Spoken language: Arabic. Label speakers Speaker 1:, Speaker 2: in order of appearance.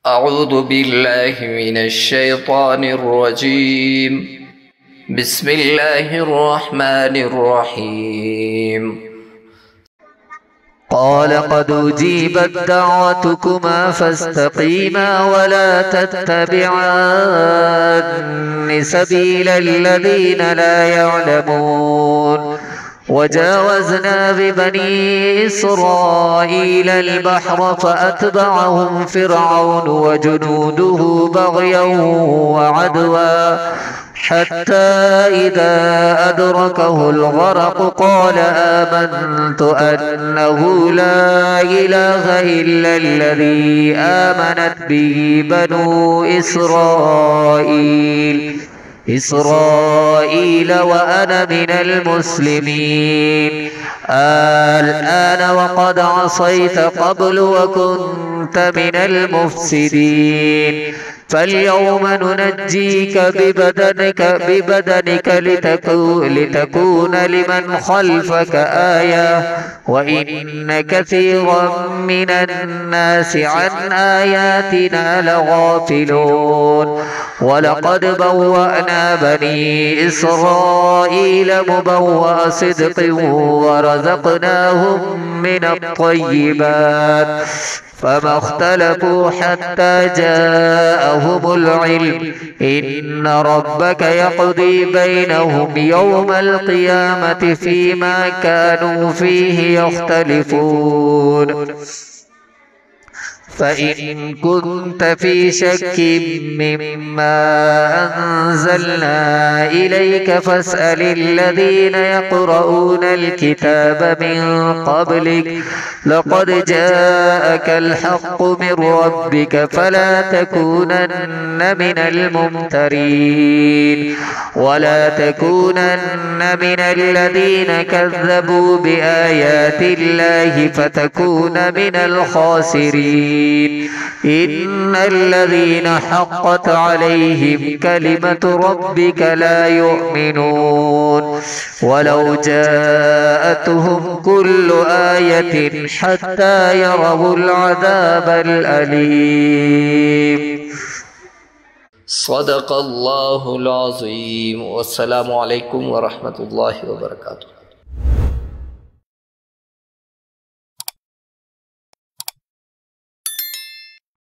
Speaker 1: أعوذ بالله من الشيطان الرجيم. بسم الله الرحمن الرحيم. قال قد أجيبت دعوتكما فاستقيما ولا تتبعان سبيل الذين لا يعلمون. وجاوزنا ببني إسرائيل البحر فأتبعهم فرعون وجنوده بغيا وعدوا حتى إذا أدركه الغرق قال آمنت أنه لا إله إلا الذي آمنت به بنو إسرائيل وأنا من المسلمين. الآن وقد عصيت قبل وكنت من المفسدين. فاليوم ننجيك ببدنك لتكون لمن خلفك آية وإن كثيرا من الناس عن آياتنا لغافلون. ولقد بوأنا بني إسرائيل مبوأ صدق ورزقناهم من الطيبات فما اختلفوا حتى جاءهم العلم إن ربك يقضي بينهم يوم القيامة فيما كانوا فيه يختلفون. فإن كنت في شك مما أنزلنا إليك فاسأل الذين يقرؤون الكتاب من قبلك لقد جاءك الحق من ربك فلا تكونن من الممترين ولا تكونن من الذين كذبوا بآيات الله فتكون من الخاسرين. إن الذين حقت عليهم كلمة ربك لا يؤمنون ولو جاءتهم كل آية حتى يروا العذاب الأليم. صدق الله العظيم. والسلام عليكم ورحمة الله وبركاته.